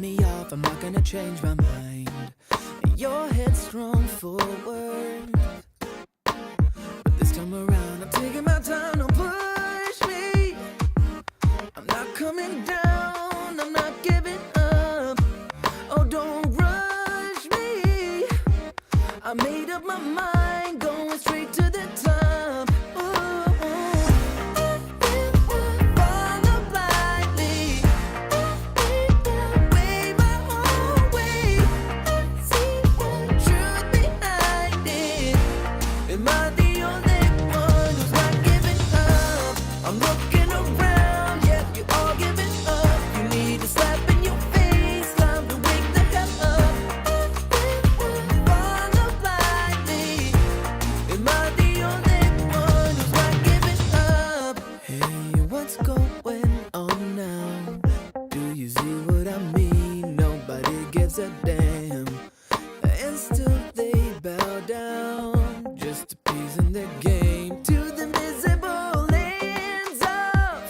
me off, I'm not gonna change my mind. You're headstrong forward, but this time around I'm taking my time. Don't push me, I'm not coming down, I'm not giving up. Oh, don't rush me, I made up my mind, going straight to the top. A damn, and still they bow down, just appeasing their game to the miserable ends of.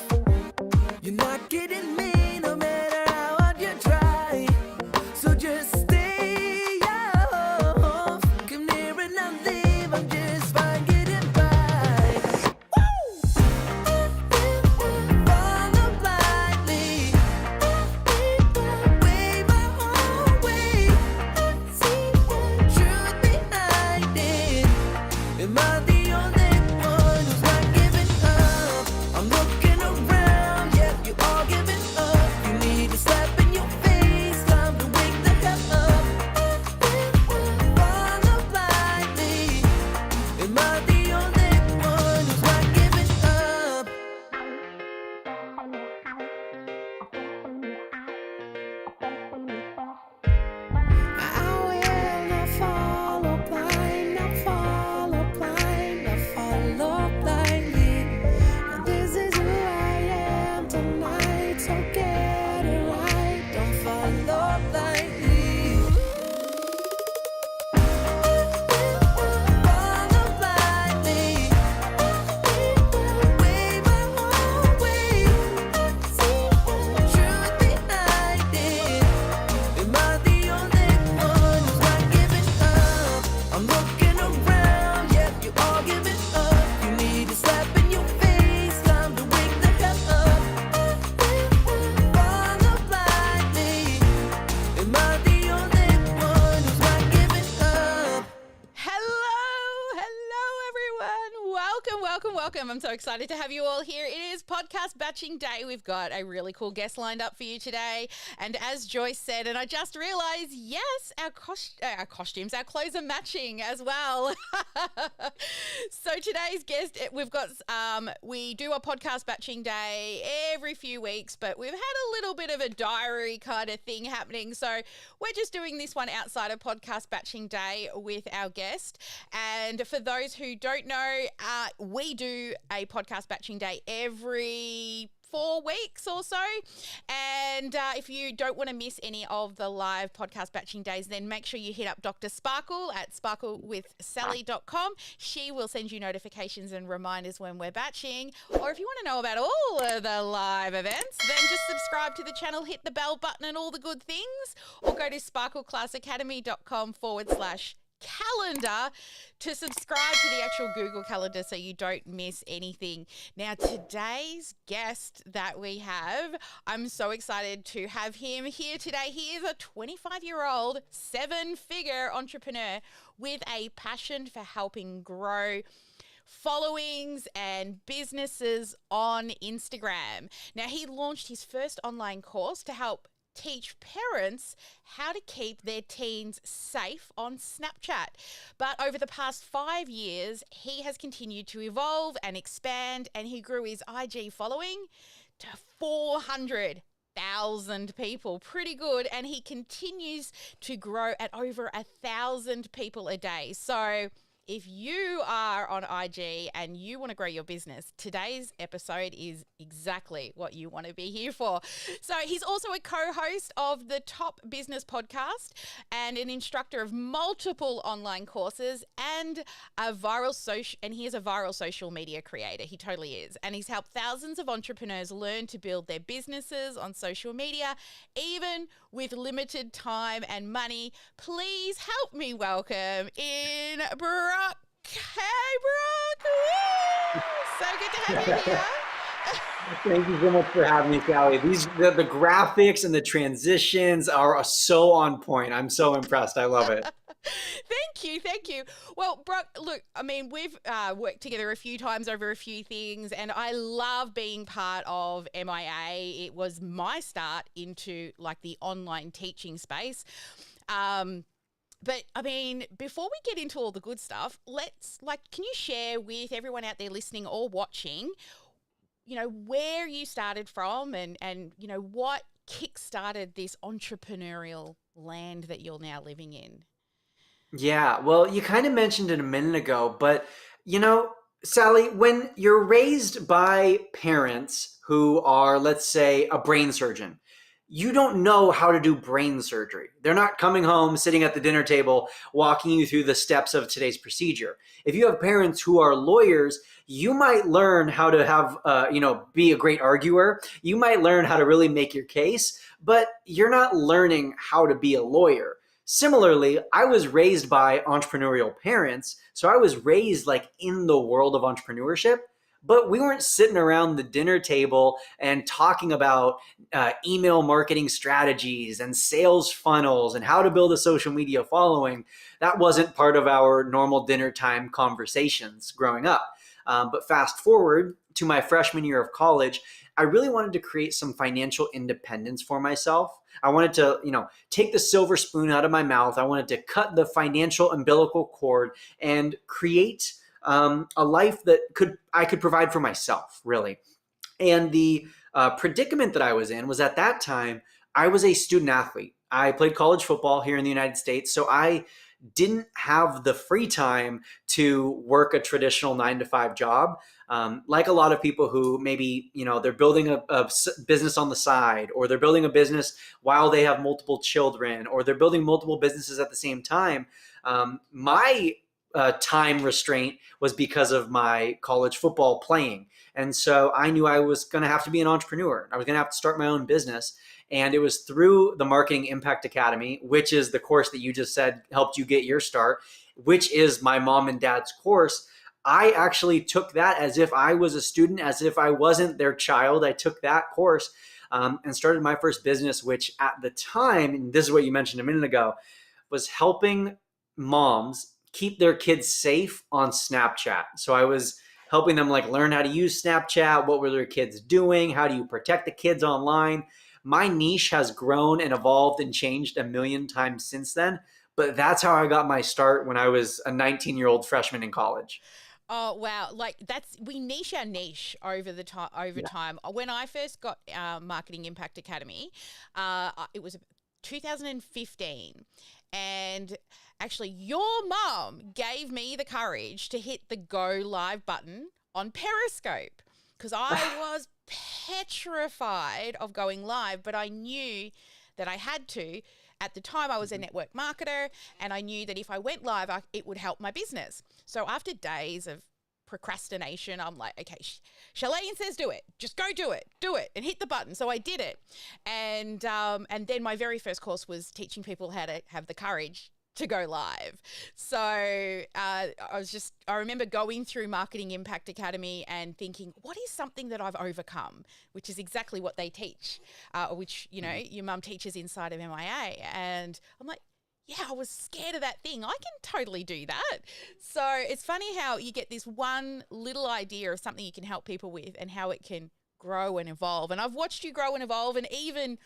You're not getting me no matter how hard you try, so just stay off. Come near and I'll leave, I'm just fine getting by. Follow blindly, wave my own way. Truth behind it. Am I the only one who's not giving up? I'm looking around, yeah, you all giving up. You need a slap in your face, time to wake the hell up. Follow blindly. Am I the only one who's not giving up? I will not follow blind, not follow blind, not follow blindly. And this is who I am tonight, so get it right, don't follow blindly. Follow blindly, wave my own way. Truth behind it. Am I the only one who's not giving up? I'm looking around, yeah, you all giving up. You need a slap in your face, time to wake the hell up. Follow blindly. Am I the only one who's not giving up? Hello, everyone. Welcome. I'm so excited to have you all here. It is podcast batching day. We've got a really cool guest lined up for you today. And as Joyce said, and I just realized, yes, our costumes, our clothes are matching as well. So today's guest, we do a podcast batching day every few weeks, but we've had a little bit of a diary kind of thing happening. So we're just doing this one outside of podcast batching day with our guest. And for those who don't know, we do a podcast batching day every 4 weeks or so. And if you don't want to miss any of the live podcast batching days, then make sure you hit up Dr. Sparkle at sparklewithsally.com. She will send you notifications and reminders when we're batching. Or if you want to know about all of the live events, then just subscribe to the channel, hit the bell button and all the good things, or go to sparkleclassacademy.com/calendar to subscribe to the actual Google Calendar so you don't miss anything. Now, today's guest that we have, I'm so excited to have him here today. He is a 25-year-old, 7-figure entrepreneur with a passion for helping grow followings and businesses on Instagram. Now, he launched his first online course to help teach parents how to keep their teens safe on Snapchat. But over the past 5 years, he has continued to evolve and expand, and he grew his IG following to 400,000 people. Pretty good. And he continues to grow at over 1,000 people a day. So if you are on IG and you want to grow your business, today's episode is exactly what you want to be here for. So he's also a co-host of the Top Business Podcast and an instructor of multiple online courses and he is a viral social media creator. He totally is. And he's helped thousands of entrepreneurs learn to build their businesses on social media, even with limited time and money. Please help me welcome in Brock. Hey, Brock. Woo! So good to have you here. Thank you so much for having me, Sally. The graphics and the transitions are so on point. I'm so impressed. I love it. Thank you. Well, Brock, look, I mean, we've worked together a few times over a few things, and I love being part of MIA. It was my start into like the online teaching space. But I mean, before we get into all the good stuff, can you share with everyone out there listening or watching, where you started from and what kick-started this entrepreneurial land that you're now living in? Yeah, well, you kind of mentioned it a minute ago, but Sally, when you're raised by parents who are, let's say, a brain surgeon, you don't know how to do brain surgery. They're not coming home, sitting at the dinner table, walking you through the steps of today's procedure. If you have parents who are lawyers, you might learn how to have, be a great arguer. You might learn how to really make your case, but you're not learning how to be a lawyer. Similarly, I was raised by entrepreneurial parents, so I was raised like in the world of entrepreneurship, but we weren't sitting around the dinner table and talking about email marketing strategies and sales funnels and how to build a social media following. That wasn't part of our normal dinner time conversations growing up. But fast forward to my freshman year of college, I really wanted to create some financial independence for myself. I wanted to, take the silver spoon out of my mouth. I wanted to cut the financial umbilical cord and create a life that I could provide for myself, really. And the predicament that I was in was at that time, I was a student athlete. I played college football here in the United States, so I didn't have the free time to work a traditional 9-to-5 job. Like a lot of people who maybe, they're building a business on the side, or they're building a business while they have multiple children, or they're building multiple businesses at the same time. My time restraint was because of my college football playing. And so I knew I was going to have to be an entrepreneur. I was going to have to start my own business. And it was through the Marketing Impact Academy, which is the course that you just said helped you get your start, which is my mom and dad's course. I actually took that as if I was a student, as if I wasn't their child. I took that course and started my first business, which at the time, and this is what you mentioned a minute ago, was helping moms keep their kids safe on Snapchat. So I was helping them learn how to use Snapchat. What were their kids doing? How do you protect the kids online? My niche has grown and evolved and changed a million times since then. But that's how I got my start when I was a 19-year-old freshman in college. Oh, wow. We niche our niche over time. When I first got Marketing Impact Academy, it was 2015. And actually, your mom gave me the courage to hit the go live button on Periscope because I was petrified of going live, but I knew that I had to. At the time, I was a network marketer, and I knew that if I went live, it would help my business. So after days of procrastination, I'm like, okay, Shalane says do it. Just go do it, and hit the button. So I did it. And then my very first course was teaching people how to have the courage to go live. So I remember going through Marketing Impact Academy and thinking, what is something that I've overcome, which is exactly what they teach, which, your mum teaches inside of MIA. And I'm like, yeah, I was scared of that thing. I can totally do that. So it's funny how you get this one little idea of something you can help people with and how it can grow and evolve. And I've watched you grow and evolve, and even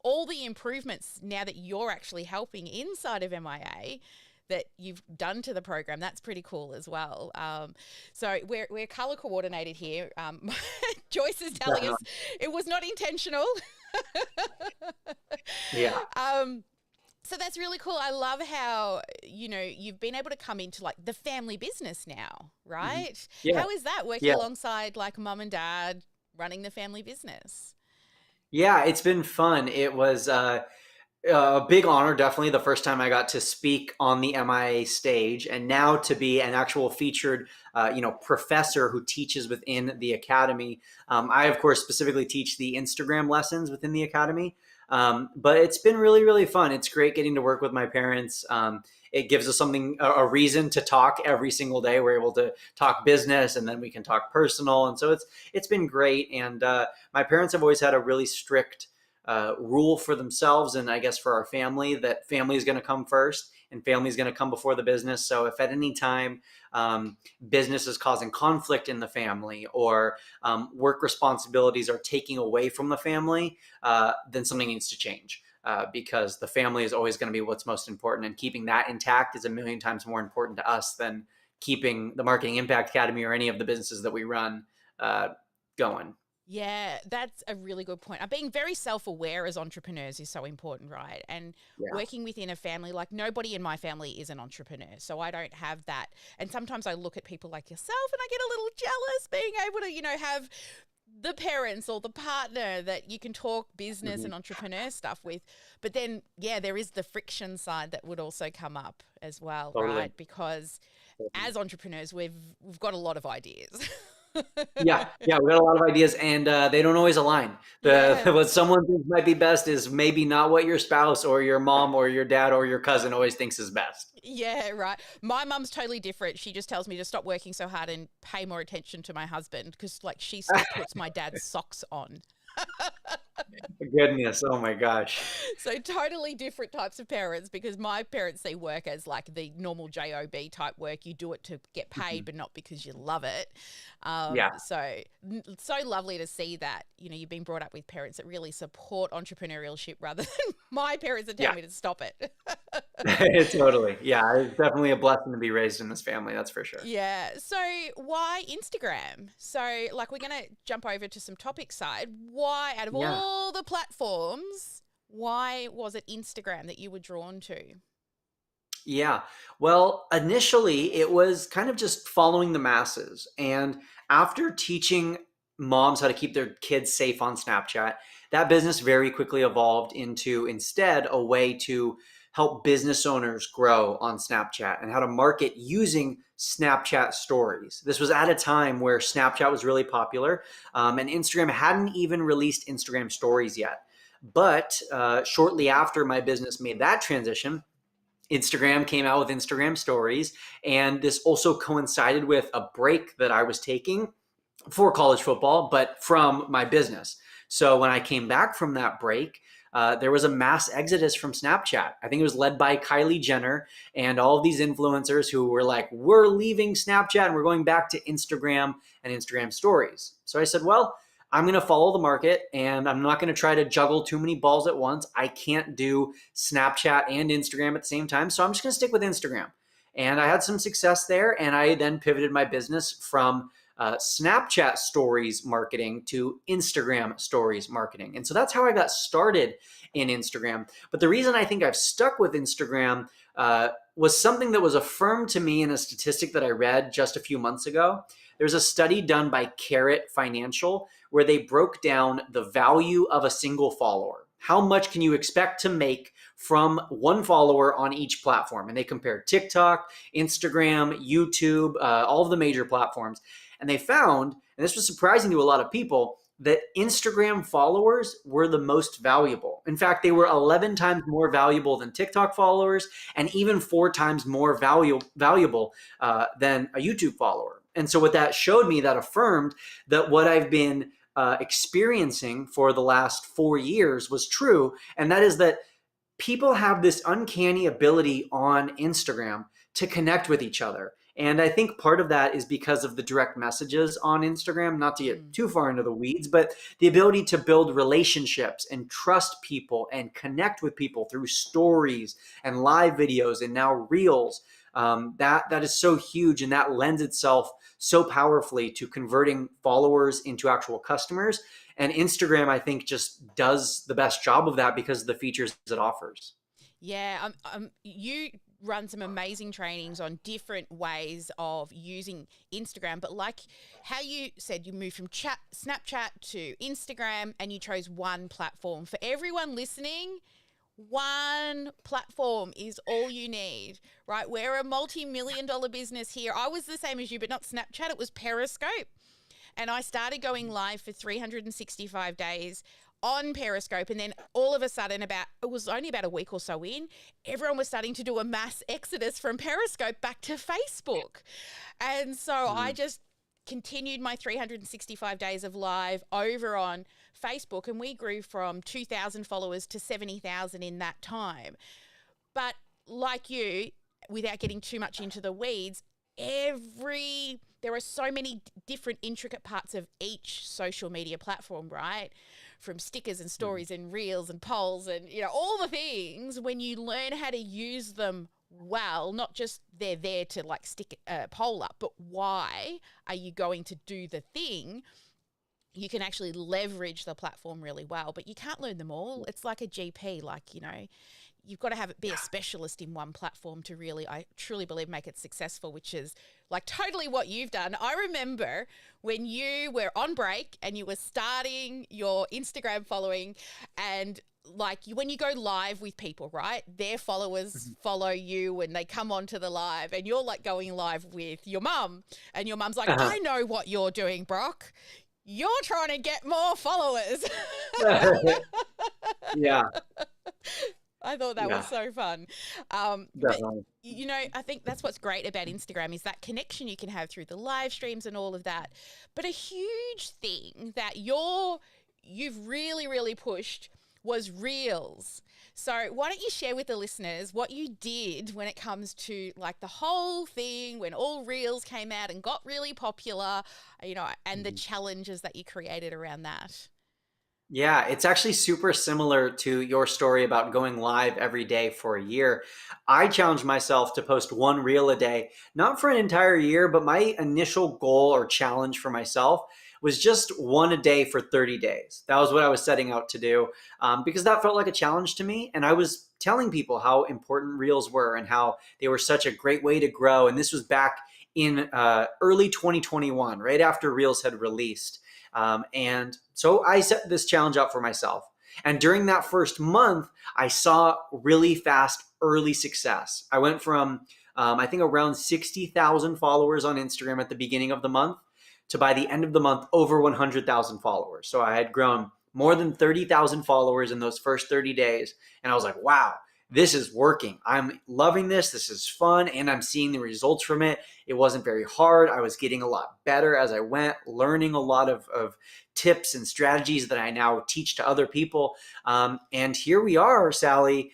all the improvements now that you're actually helping inside of MIA that you've done to the program. That's pretty cool as well. So we're color coordinated here. Joyce is telling us it was not intentional. Yeah. So that's really cool. I love how, you've been able to come into like the family business now, Mhm. right? Yeah. How is that working Yeah. alongside like mum and dad running the family business? Yeah, it's been fun. It was a big honor, definitely the first time I got to speak on the MIA stage, and now to be an actual featured, professor who teaches within the academy. I, of course, specifically teach the Instagram lessons within the academy. But it's been really, really fun. It's great getting to work with my parents. It gives us something, a reason to talk every single day. We're able to talk business, and then we can talk personal, and so it's been great. And my parents have always had a really strict rule for themselves, and I guess for our family, that family is going to come first and family is going to come before the business. So if at any time business is causing conflict in the family, or work responsibilities are taking away from the family, then something needs to change. Because the family is always going to be what's most important, and keeping that intact is a million times more important to us than keeping the Marketing Impact Academy or any of the businesses that we run going. Yeah, that's a really good point. Being very self aware as entrepreneurs is so important, right? And Yeah. working within a family, like nobody in my family is an entrepreneur. So I don't have that. And sometimes I look at people like yourself and I get a little jealous being able to, have the parents or the partner that you can talk business Mhm. and entrepreneur stuff with. But then, yeah, there is the friction side that would also come up as well, Totally. right? Because as entrepreneurs, we've got a lot of ideas. Yeah, yeah, we got a lot of ideas, and they don't always align. The Yeah. what someone thinks might be best is maybe not what your spouse or your mom or your dad or your cousin always thinks is best. Yeah, right. My mum's totally different. She just tells me to stop working so hard and pay more attention to my husband because, like, she still puts my dad's socks on. Goodness, oh my gosh. So totally different types of parents because my parents see work as like the normal job type work. You do it to get paid, Mhm. but not because you love it. Yeah, So lovely to see that you've been brought up with parents that really support entrepreneurship rather than my parents that tell yeah, me to stop it. totally. Yeah, it's definitely a blessing to be raised in this family, that's for sure. Yeah. So why Instagram? So like we're gonna jump over to some topic side. Why out of Yeah. all the platforms, why was it Instagram that you were drawn to? Yeah. Well, initially it was kind of just following the masses. And after teaching moms how to keep their kids safe on Snapchat, that business very quickly evolved into instead a way to help business owners grow on Snapchat and how to market using Snapchat stories. This was at a time where Snapchat was really popular, and Instagram hadn't even released Instagram stories yet. But shortly after my business made that transition, Instagram came out with Instagram stories. And this also coincided with a break that I was taking for college football, but from my business. So when I came back from that break, there was a mass exodus from Snapchat. I think it was led by Kylie Jenner and all of these influencers who were like, we're leaving Snapchat and we're going back to Instagram and Instagram stories. So I said, well, I'm going to follow the market and I'm not going to try to juggle too many balls at once. I can't do Snapchat and Instagram at the same time. So I'm just going to stick with Instagram. And I had some success there. And I then pivoted my business from Snapchat stories marketing to Instagram stories marketing. And so that's how I got started in Instagram. But the reason I think I've stuck with Instagram was something that was affirmed to me in a statistic that I read just a few months ago. There's a study done by Carrot Financial where they broke down the value of a single follower. How much can you expect to make from one follower on each platform? And they compared TikTok, Instagram, YouTube, all of the major platforms. And they found, and this was surprising to a lot of people, that Instagram followers were the most valuable. In fact, they were 11 times more valuable than TikTok followers, and even 4 times more valuable than a YouTube follower. And so, what that showed me, that affirmed that what I've been experiencing for the last 4 years was true. And that is that people have this uncanny ability on Instagram to connect with each other. And I think part of that is because of the direct messages on Instagram, not to get Mm. too far into the weeds, but the ability to build relationships and trust people and connect with people through stories and live videos and now reels. That is so huge, and that lends itself so powerfully to converting followers into actual customers. And Instagram, I think, just does the best job of that because of the features it offers. Yeah, you run some amazing trainings on different ways of using Instagram, but like how you said, you moved from Snapchat to Instagram, and you chose one platform. For everyone listening, one platform is all you need, right? We're a multi-million dollar business here. I was the same as you, but not Snapchat. It was Periscope. And I started going live for 365 days on Periscope. And then all of a sudden, it was only about a week or so in, everyone was starting to do a mass exodus from Periscope back to Facebook. And so I just continued my 365 days of live over on Facebook, and we grew from 2,000 followers to 70,000 in that time. But like you, without getting too much into the weeds, there are so many different intricate parts of each social media platform, right? From stickers and stories and reels and polls and, all the things. When you learn how to use them well, not just they're there to like stick a poll up, but why are you going to do the thing? You can actually leverage the platform really well, but you can't learn them all. It's like a GP, you've got to be a specialist in one platform to really, I truly believe, make it successful, which is like totally what you've done. I remember when you were on break and you were starting your Instagram following, and when you go live with people, right? Their followers follow you and they come onto the live, and you're like going live with your mum, and your mum's like, I know what you're doing, Brock. You're trying to get more followers. Yeah. I thought that was so fun. But, I think that's what's great about Instagram is that connection you can have through the live streams and all of that. But a huge thing that you've really, really pushed was Reels. So why don't you share with the listeners what you did when it comes to like the whole thing, when all Reels came out and got really popular, and the challenges that you created around that. Yeah, it's actually super similar to your story about going live every day for a year. I challenged myself to post one reel a day, not for an entire year, but my initial goal or challenge for myself was just one a day for 30 days. That was what I was setting out to do because that felt like a challenge to me. And I was telling people how important reels were and how they were such a great way to grow. And this was back in early 2021, right after reels had released. And so I set this challenge out for myself. And during that first month, I saw really fast early success. I went from, I think, around 60,000 followers on Instagram at the beginning of the month to, by the end of the month, over 100,000 followers. So I had grown more than 30,000 followers in those first 30 days. And I was like, wow, this is working. I'm loving this. This is fun. And I'm seeing the results from it. It wasn't very hard. I was getting a lot better as I went, learning a lot of tips and strategies that I now teach to other people. And here we are, Sally,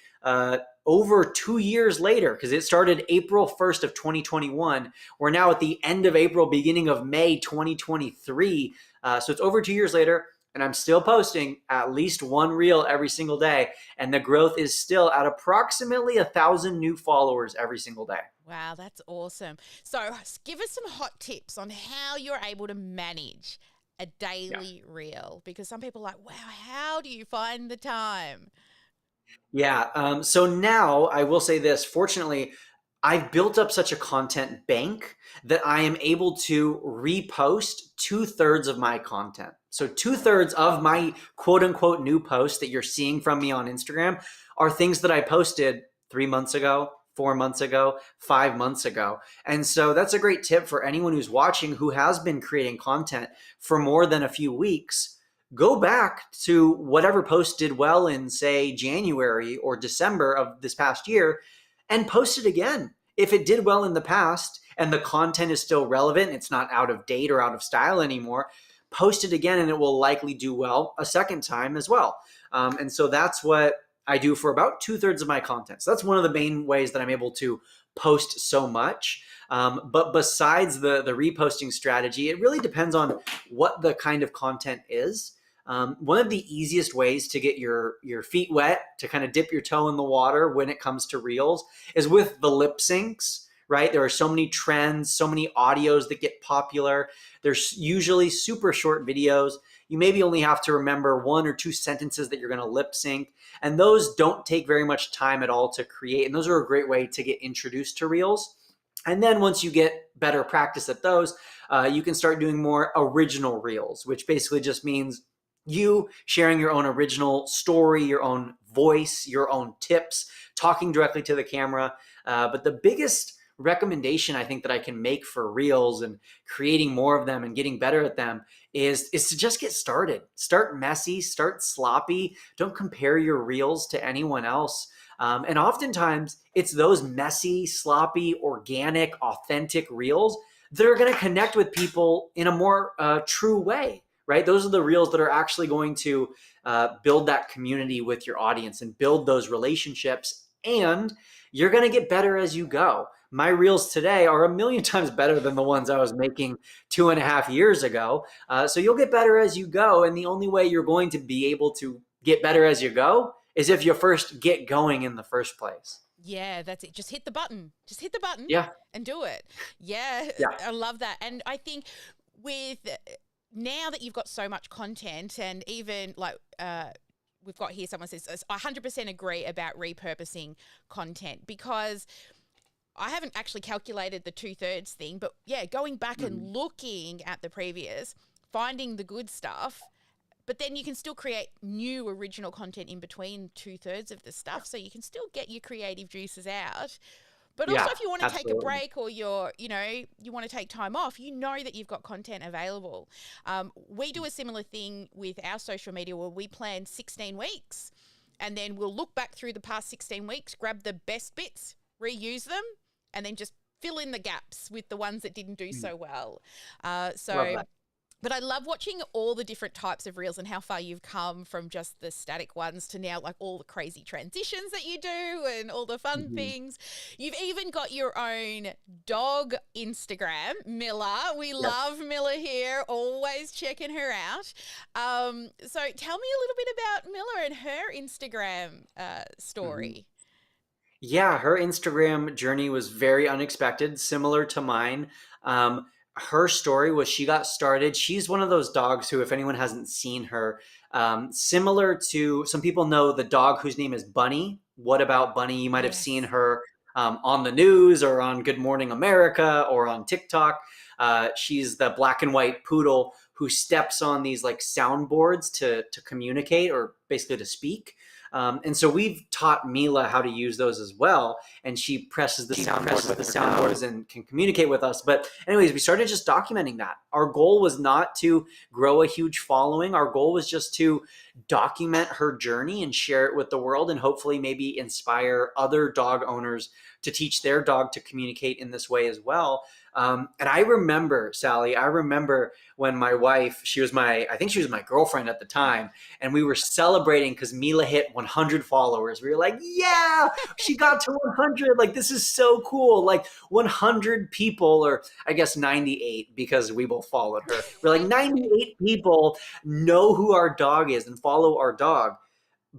over 2 years later, because it started April 1st of 2021. We're now at the end of April, beginning of May 2023. So it's over 2 years later. And I'm still posting at least one reel every single day. And the growth is still at approximately 1,000 new followers every single day. Wow, that's awesome. So give us some hot tips on how you're able to manage a daily reel, because some people are like, wow, how do you find the time? Yeah. So now I will say this, fortunately, I've built up such a content bank that I am able to repost 2/3 of my content. So 2/3 of my quote unquote new posts that you're seeing from me on Instagram are things that I posted 3 months ago, 4 months ago, 5 months ago. And so that's a great tip for anyone who's watching who has been creating content for more than a few weeks. Go back to whatever post did well in, say, January or December of this past year and post it again. If it did well in the past and the content is still relevant, it's not out of date or out of style anymore, post it again and it will likely do well a second time as well. And so that's what I do for about 2/3 of my content. So that's one of the main ways that I'm able to post so much. But besides the reposting strategy, it really depends on what the kind of content is. One of the easiest ways to get your feet wet, to kind of dip your toe in the water when it comes to reels, is with the lip syncs, right? There are so many trends, so many audios that get popular. There's usually super short videos. you maybe only have to remember 1 or 2 sentences that you're going to lip sync. And those don't take very much time at all to create. And those are a great way to get introduced to Reels. And then once you get better practice at those, you can start doing more original Reels, which basically just means you sharing your own original story, your own voice, your own tips, talking directly to the camera. But the biggest recommendation I think that I can make for Reels and creating more of them and getting better at them is to just get started. Start messy, start sloppy. Don't compare your Reels to anyone else. And oftentimes it's those messy, sloppy, organic, authentic Reels that are going to connect with people in a more true way, right? Those are the Reels that are actually going to build that community with your audience and build those relationships. And you're going to get better as you go. My Reels today are a million times better than the ones I was making 2.5 years ago. So you'll get better as you go. And the only way you're going to be able to get better as you go is if you first get going in the first place. Yeah, that's it. Just hit the button. Just hit the button Yeah. and do it. Yeah, Yeah. I love that. And I think with now that you've got so much content, and even like we've got here, someone says, I 100% agree about repurposing content, because I haven't actually calculated the 2/3 thing, but yeah, going back and looking at the previous, finding the good stuff, but then you can still create new original content in between 2/3 of the stuff. So you can still get your creative juices out. But also, Yeah, if you want to take a absolutely. break, or you want to take time off, you know that you've got content available. We do a similar thing with our social media where we plan 16 weeks, and then we'll look back through the past 16 weeks, grab the best bits, reuse them, and then just fill in the gaps with the ones that didn't do so well. Love So that. But I love watching all the different types of Reels and how far you've come from just the static ones to now like all the crazy transitions that you do and all the fun things. You've even got your own dog Instagram, Miller. We love Miller here, always checking her out. So tell me a little bit about Miller and her Instagram story. Yeah, her Instagram journey was very unexpected, similar to mine. Her story was she got started. She's one of those dogs who, if anyone hasn't seen her, similar to some people know the dog whose name is Bunny. What about Bunny? You might have seen Yes. her on the news or on Good Morning America or on TikTok. She's the black and white poodle who steps on these like soundboards to communicate or basically to speak. And so we've taught Mila how to use those as well. And she presses the soundboards and can communicate with us. But anyways, we started just documenting that. Our goal was not to grow a huge following. Our goal was just to document her journey and share it with the world and hopefully maybe inspire other dog owners to teach their dog to communicate in this way as well. And I remember, Sally, when my wife, I think she was my girlfriend at the time, and we were celebrating because Mila hit 100 followers. We were like, yeah, she got to 100. Like, this is so cool. Like 100 people, or I guess 98 because we both followed her. We're like 98 people know who our dog is and follow our dog.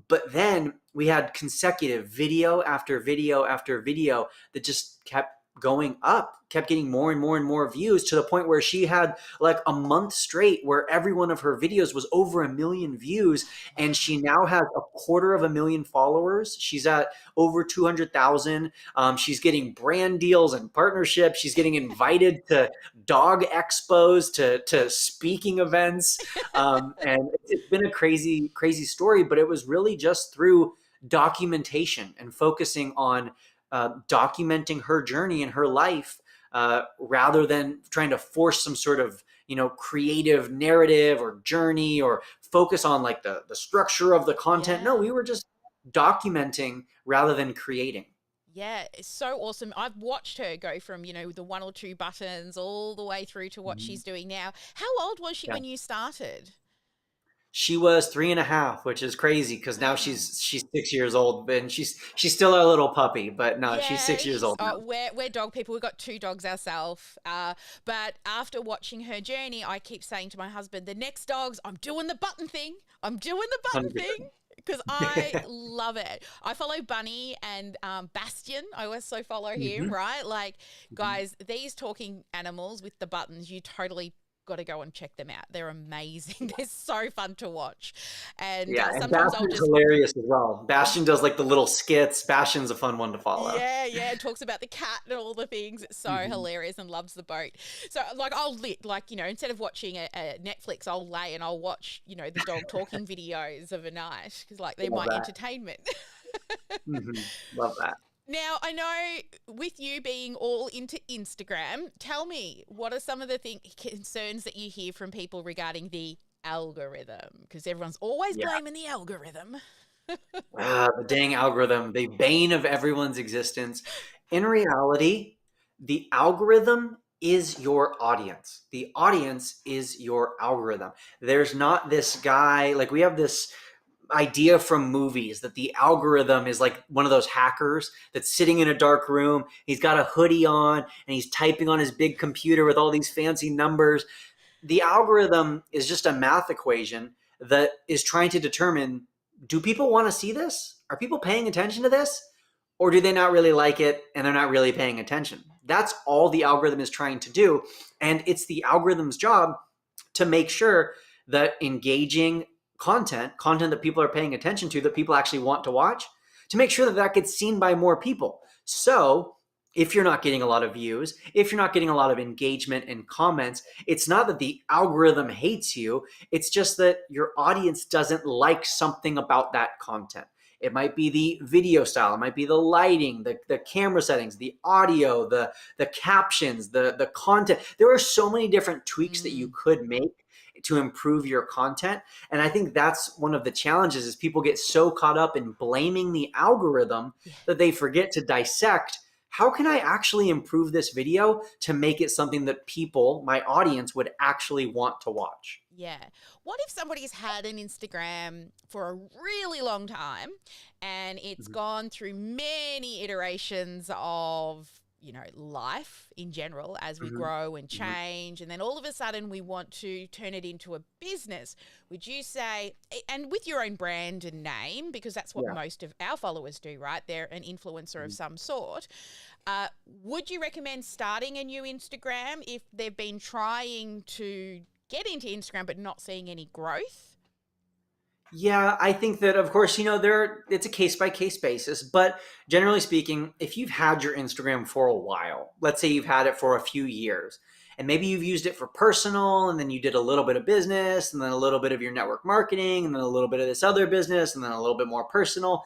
But then we had consecutive video after video after video that just kept going up, kept getting more and more and more views, to the point where she had like a month straight where every one of her videos was over 1 million views. And she now has 250,000 followers. She's at over 200,000. She's getting brand deals and partnerships. She's getting invited to dog expos, to speaking events. And it's been a crazy, crazy story, but it was really just through documentation and focusing on documenting her journey and her life, rather than trying to force some sort of creative narrative or journey or focus on like the structure of the content. No, Yeah. we were just documenting rather than creating. Yeah, it's so awesome. I've watched her go from, the 1 or 2 buttons all the way through to what she's doing now. How old was she Yeah. when you started? She was 3.5, which is crazy because now Wow. she's 6 years old, and she's still a little puppy, but no, she's Yeah, 6 years old now. we're dog people. We've got 2 dogs ourselves. But after watching her journey, I keep saying to my husband, the next dogs, I'm doing the button thing. I'm doing the button 100%. thing. Because I love it. I follow Bunny and Bastion. I also follow him, right? Like, guys, these talking animals with the buttons, you totally got to go and check them out. They're amazing. They're so fun to watch. And Yeah, and sometimes I'll Bastion's just hilarious as well. Bastion does like the little skits. Bastion's a fun one to follow. yeah, it talks about the cat and all the things. It's so hilarious and loves the boat. So like instead of watching a Netflix, I'll lay and I'll watch, the dog talking videos of a night because like they're Love my that. entertainment. Love that. Now, I know with you being all into Instagram, tell me, what are some of the concerns that you hear from people regarding the algorithm? Because everyone's always Yeah. blaming the algorithm. The dang algorithm, the bane of everyone's existence. In reality, the algorithm is your audience. The audience is your algorithm. There's not this guy, like we have this idea from movies that the algorithm is like one of those hackers that's sitting in a dark room. He's got a hoodie on and he's typing on his big computer with all these fancy numbers. The algorithm is just a math equation that is trying to determine, do people want to see this? Are people paying attention to this? Or do they not really like it and they're not really paying attention? That's all the algorithm is trying to do. And it's the algorithm's job to make sure that engaging content that people are paying attention to, that people actually want to watch, to make sure that that gets seen by more people. So if you're not getting a lot of views, if you're not getting a lot of engagement and comments, it's not that the algorithm hates you. It's just that your audience doesn't like something about that content. It might be the video style, it might be the lighting, the camera settings, the audio, the captions, the content. There are so many different tweaks that you could make to improve your content. And I think that's one of the challenges, is people get so caught up in blaming the algorithm that they forget to dissect, how can I actually improve this video to make it something that people, my audience, would actually want to watch? Yeah. What if somebody's had an Instagram for a really long time and it's gone through many iterations of, life in general as we grow and change, and then all of a sudden we want to turn it into a business? Would you say, and with your own brand and name, because that's what most of our followers do, right? They're an influencer of some sort. Would you recommend starting a new Instagram if they've been trying to get into Instagram but not seeing any growth? Yeah, I think that, of course, it's a case by case basis, but generally speaking, if you've had your Instagram for a while, let's say you've had it for a few years, and maybe you've used it for personal, and then you did a little bit of business, and then a little bit of your network marketing, and then a little bit of this other business, and then a little bit more personal.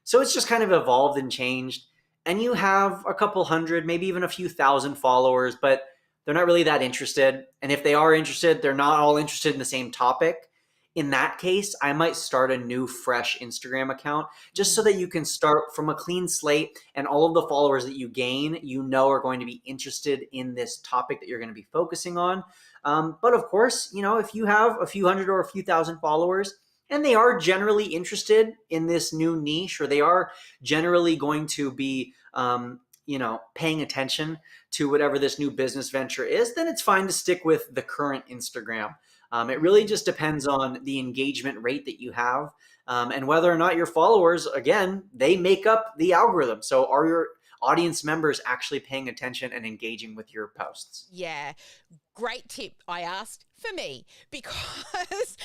So it's just kind of evolved and changed. And you have a couple hundred, maybe even a few thousand followers, but they're not really that interested. And if they are interested, they're not all interested in the same topic. In that case, I might start a new fresh Instagram account just so that you can start from a clean slate, and all of the followers that you gain, are going to be interested in this topic that you're going to be focusing on. But of course, if you have a few hundred or a few thousand followers and they are generally interested in this new niche, or they are generally going to be, paying attention to whatever this new business venture is, then it's fine to stick with the current Instagram. It really just depends on the engagement rate that you have, and whether or not your followers, again, they make up the algorithm. So are your audience members actually paying attention and engaging with your posts? Yeah. Great tip, I asked, for me, because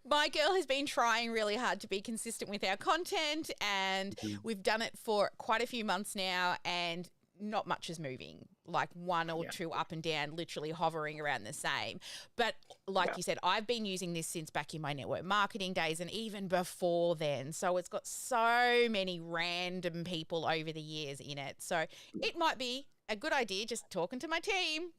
my girl has been trying really hard to be consistent with our content, and we've done it for quite a few months now, and not much is moving, like one or two up and down, literally hovering around the same. But like you said, I've been using this since back in my network marketing days, and even before then. So it's got so many random people over the years in it. So it might be a good idea, just talking to my team,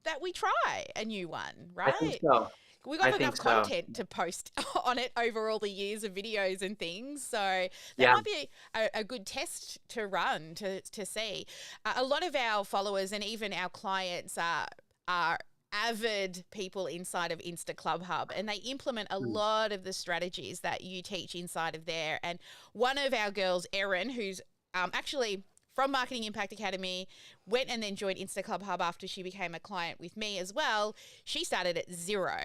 that we try a new one, right? I think so. We got enough content to post on it over all the years of videos and things. So that might be a good test to run to see. A lot of our followers and even our clients are avid people inside of Insta Club Hub, and they implement a lot of the strategies that you teach inside of there. And one of our girls, Erin, who's actually from Marketing Impact Academy, went and then joined Insta Club Hub after she became a client with me as well. She started at zero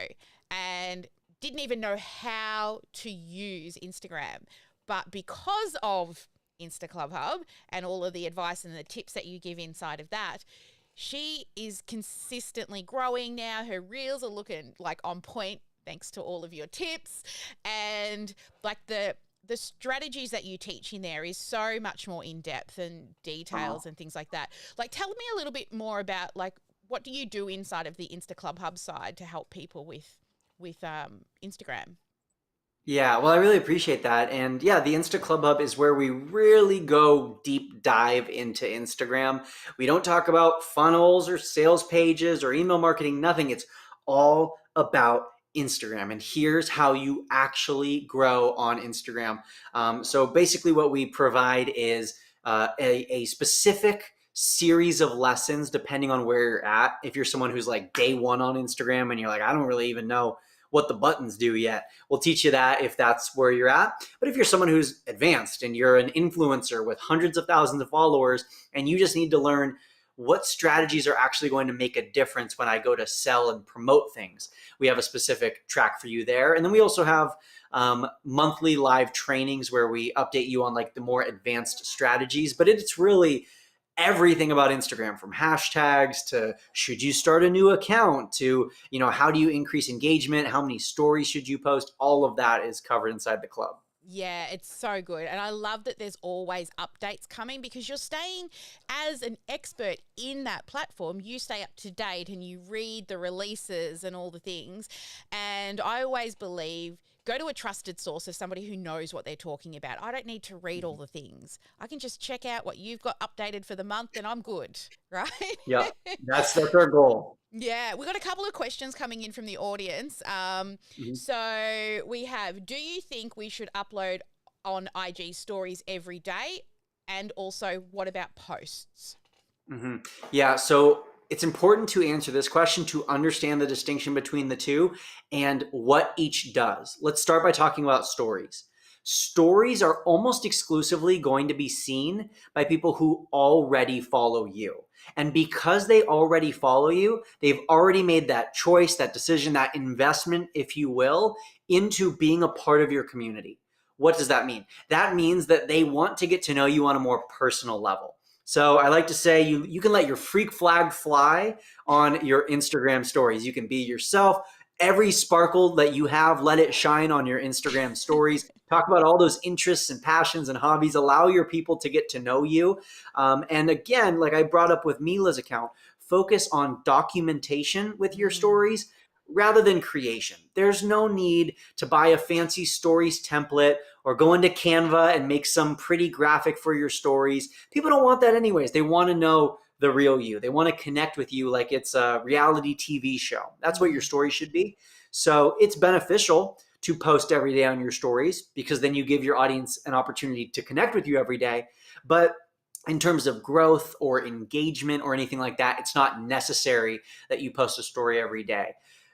and didn't even know how to use Instagram. But because of Insta Club Hub and all of the advice and the tips that you give inside of that, She is consistently growing now. Her reels are looking like on point thanks to all of your tips, and like the strategies that you teach in there is so much more in depth and details and things like that. Like, tell me a little bit more about like what do you do inside of the Insta Club Hub side to help people with Instagram? Yeah, well, I really appreciate that. And yeah, the Insta Club Hub is where we really go deep dive into Instagram. We don't talk about funnels or sales pages or email marketing, nothing. It's all about Instagram. And here's how you actually grow on Instagram. So basically, what we provide is a specific series of lessons depending on where you're at. If you're someone who's like day one on Instagram and you're like, I don't really even know what the buttons do yet, we'll teach you that if that's where you're at. But if you're someone who's advanced and you're an influencer with hundreds of thousands of followers and you just need to learn what strategies are actually going to make a difference when I go to sell and promote things, we have a specific track for you there. And then we also have monthly live trainings where we update you on like the more advanced strategies, but it's really everything about Instagram, from hashtags to should you start a new account to, how do you increase engagement? How many stories should you post? All of that is covered inside the club. Yeah, it's so good. And I love that there's always updates coming because you're staying as an expert in that platform. You stay up to date and you read the releases and all the things. And I always believe go to a trusted source of somebody who knows what they're talking about. I don't need to read all the things. I can just check out what you've got updated for the month and I'm good, right? Yeah, that's our goal. Yeah, we got a couple of questions coming in from the audience. Mhm. So we have, do you think we should upload on IG stories every day? And also, what about posts? Mhm. Yeah, so it's important to answer this question to understand the distinction between the two and what each does. Let's start by talking about stories. Stories are almost exclusively going to be seen by people who already follow you. And because they already follow you, they've already made that choice, that decision, that investment, if you will, into being a part of your community. What does that mean? That means that they want to get to know you on a more personal level. So I like to say you can let your freak flag fly on your Instagram stories. You can be yourself. Every sparkle that you have, let it shine on your Instagram stories. Talk about all those interests and passions and hobbies. Allow your people to get to know you. And again, like I brought up with Mila's account, focus on documentation with your stories rather than creation. There's no need to buy a fancy stories template or go into Canva and make some pretty graphic for your stories. People don't want that anyways. They want to know the real you. They want to connect with you like it's a reality TV show. That's what your story should be. So it's beneficial to post every day on your stories because then you give your audience an opportunity to connect with you every day. But in terms of growth or engagement or anything like that, it's not necessary that you post a story every day.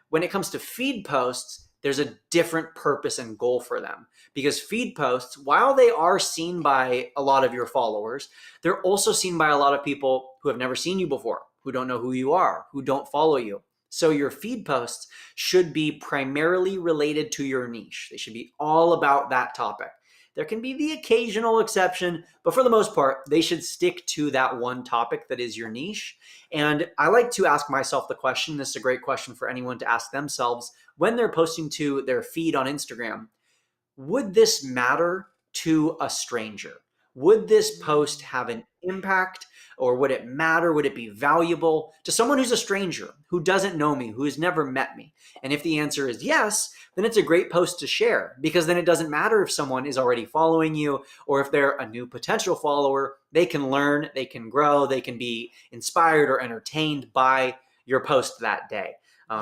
When it comes to feed posts, there's a different purpose and goal for them because feed posts, while they are seen by a lot of your followers, they're also seen by a lot of people who have never seen you before, who don't know who you are, who don't follow you. So your feed posts should be primarily related to your niche. They should be all about that topic. There can be the occasional exception, but for the most part, they should stick to that one topic that is your niche. And I like to ask myself the question, this is a great question for anyone to ask themselves when they're posting to their feed on Instagram, would this matter to a stranger? Would this post have an impact or would it matter? Would it be valuable to someone who's a stranger, who doesn't know me, who has never met me? And if the answer is yes, then it's a great post to share because then it doesn't matter if someone is already following you or if they're a new potential follower. They can learn, they can grow, they can be inspired or entertained by your post that day.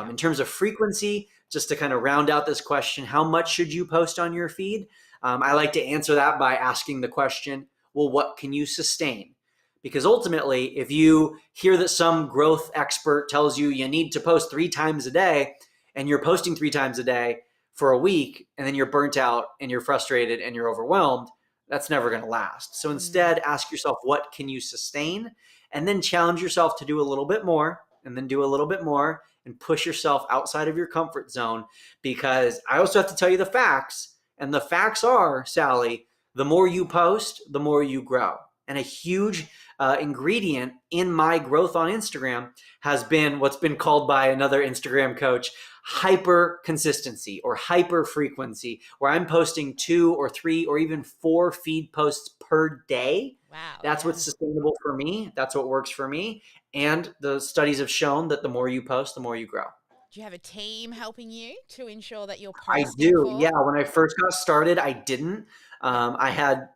In terms of frequency, just to kind of round out this question, how much should you post on your feed? I like to answer that by asking the question, well, what can you sustain? Because ultimately, if you hear that some growth expert tells you you need to post 3 times a day and you're posting 3 times a day for a week and then you're burnt out and you're frustrated and you're overwhelmed, that's never going to last. So instead, ask yourself, what can you sustain? And then challenge yourself to do a little bit more and then do a little bit more and push yourself outside of your comfort zone. Because I also have to tell you the facts. And the facts are, Sally, the more you post, the more you grow. And a huge ingredient in my growth on Instagram has been what's been called by another Instagram coach hyper consistency or hyper frequency, where I'm posting 2 or 3 or even 4 feed posts per day. Wow. That's Yeah. what's sustainable for me. That's what works for me. And the studies have shown that the more you post, the more you grow. Do you have a team helping you to ensure that you're I posting do. for? Yeah. When I first got started, I didn't. Yep. I had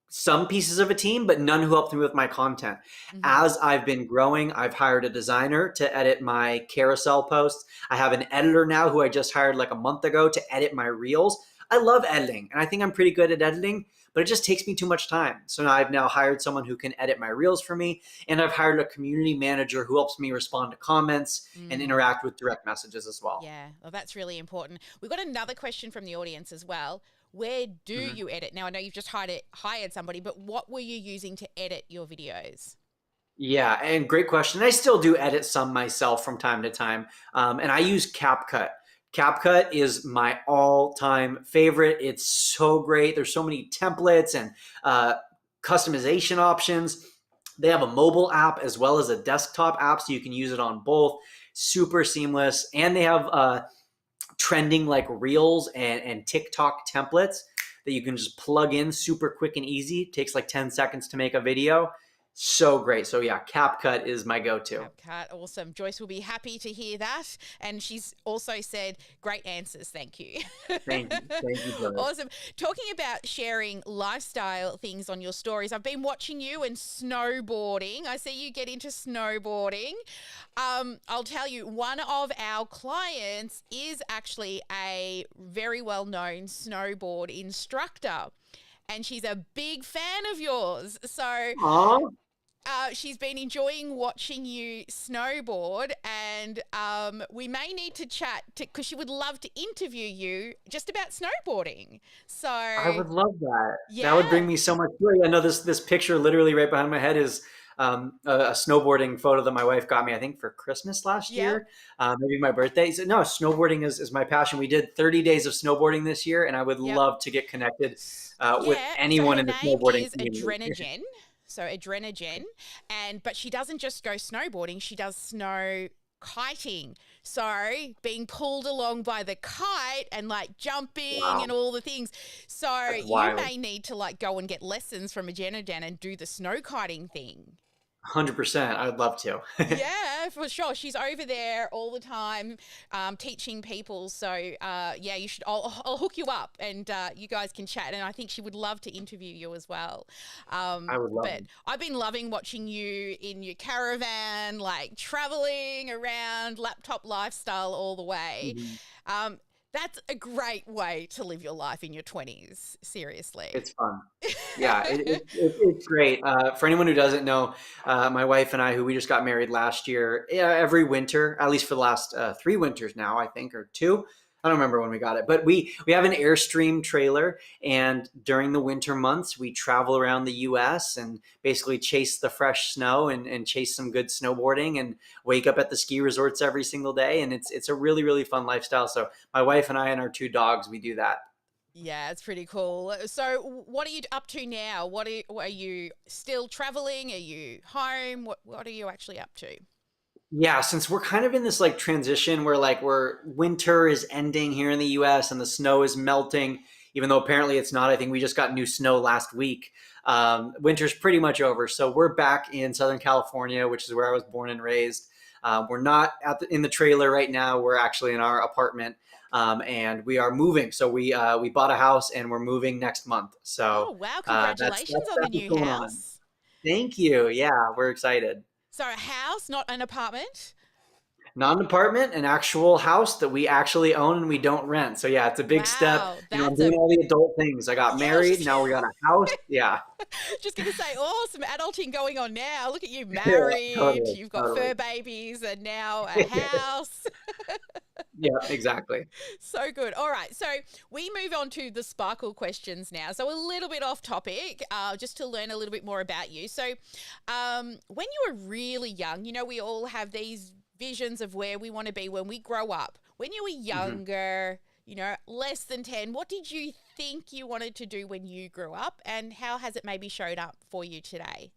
some pieces of a team, but none who helped me with my content. Mm-hmm. As I've been growing, I've hired a designer to edit my carousel posts. I have an editor now who I just hired like a month ago to edit my reels. I love editing, and I think I'm pretty good at editing, but it just takes me too much time. So now I've now hired someone who can edit my reels for me, and I've hired a community manager who helps me respond to comments and Mm. interact with direct messages as well. Yeah, well, that's really important. We've got another question from the audience as well. Where do Mhm. you edit? Now, I know you've just hired somebody, but what were you using to edit your videos? Yeah, and great question. I still do edit some myself from time to time, and I use CapCut. CapCut is my all-time favorite. It's so great. There's so many templates and uh, customization options. They have a mobile app as well as a desktop app, so you can use it on both. Super seamless, and they have trending like Reels and TikTok templates that you can just plug in super quick and easy. It takes like 10 seconds to make a video. So great. So yeah, CapCut is my go-to. CapCut, awesome. Joyce will be happy to hear that. And she's also said, great answers, thank you. Thank you. Thank you, brother. Awesome. Talking about sharing lifestyle things on your stories, I've been watching you and snowboarding. I see you get into snowboarding. I'll tell you, one of our clients is actually a very well-known snowboard instructor. And she's a big fan of yours. So Aw, she's been enjoying watching you snowboard, and we may need to chat because she would love to interview you just about snowboarding. So I would love that. That would bring yeah, me so much joy. I know this picture literally right behind my head is a snowboarding photo that my wife got me, I think, for Christmas last yep, year, maybe my birthday. So, no, snowboarding is my passion. We did 30 days of snowboarding this year, and I would yep. love to get connected with Yeah, so anyone her in the name snowboarding is community. Adrenogen. So Adrenogen, but she doesn't just go snowboarding; she does snow kiting. So being pulled along by the kite and like jumping Wow, and all the things. So that's you wild. may need to like go and get lessons from Adrenogen and do the snow kiting thing. 100%. I'd love to. Yeah, for sure. She's over there all the time, teaching people. So, yeah, you should. I'll hook you up, and you guys can chat. And I think she would love to interview you as well. I would love But it. I've been loving watching you in your caravan, like traveling around, laptop lifestyle all the way. Mhm. Um, that's a great way to live your life in your 20s. Seriously. It's fun. Yeah, it's great. For anyone who doesn't know, my wife and I, who we just got married last year, yeah, every winter, at least for the last 3 winters now, I think, or two. I don't remember when we got it, but we have an Airstream trailer, and during the winter months, we travel around the U.S. and basically chase the fresh snow and chase some good snowboarding and wake up at the ski resorts every single day, and it's a really really fun lifestyle. So my wife and I and our 2 dogs, we do that. Yeah, it's pretty cool. So, what are you up to now? What are you still traveling? Are you home? What are you actually up to? Yeah, since we're kind of in this like transition where like we're winter is ending here in the US and the snow is melting, even though apparently it's not. I think we just got new snow last week. Winter's pretty much over. So we're back in Southern California, which is where I was born and raised. We're not in the trailer right now. We're actually in our apartment, and we are moving. So we bought a house and we're moving next month. Oh, So wow. that's Congratulations on the what's new going on. house. Thank you. Yeah, we're excited. So, a house, not an apartment. Not an apartment, an actual house that we actually own and we don't rent. So yeah, it's a big step. Wow, I'm that's doing a all the adult things. I got yeah. I was married. just Now we got a house. Yeah. just gonna say, oh, some adulting going on now. Look at you, Yeah, married. totally. You've got Totally. fur babies, and now a house. Yeah, exactly. So good. All right. So we move on to the sparkle questions now. So a little bit off topic, just to learn a little bit more about you. So when you were really young, we all have these visions of where we want to be when we grow up. When you were hmm younger, less than 10, what did you think you wanted to do when you grew up, and how has it maybe showed up for you today?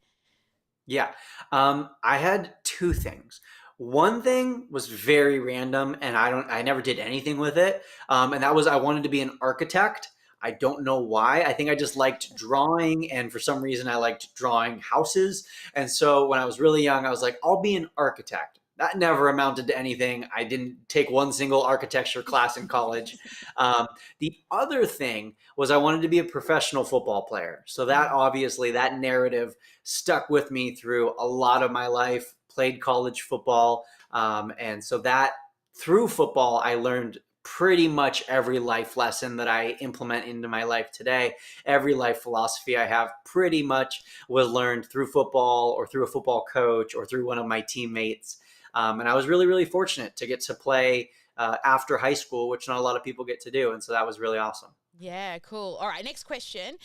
Yeah. I had two things. One thing was very random and I never did anything with it. And that was I wanted to be an architect. I don't know why. I think I just liked drawing, and for some reason I liked drawing houses. And so when I was really young, I was like, I'll be an architect. That never amounted to anything. I didn't take one single architecture class in college. Um, the other thing was I wanted to be a professional football player. So that Mm. obviously that narrative stuck with me through a lot of my life, played college football. And so that through football, I learned pretty much every life lesson that I implement into my life today. Every life philosophy I have pretty much was learned through football or through a football coach or through one of my teammates. And I was really, really fortunate to get to play after high school, which not a lot of people get to do. And so that was really awesome. Yeah, cool. All right, next question.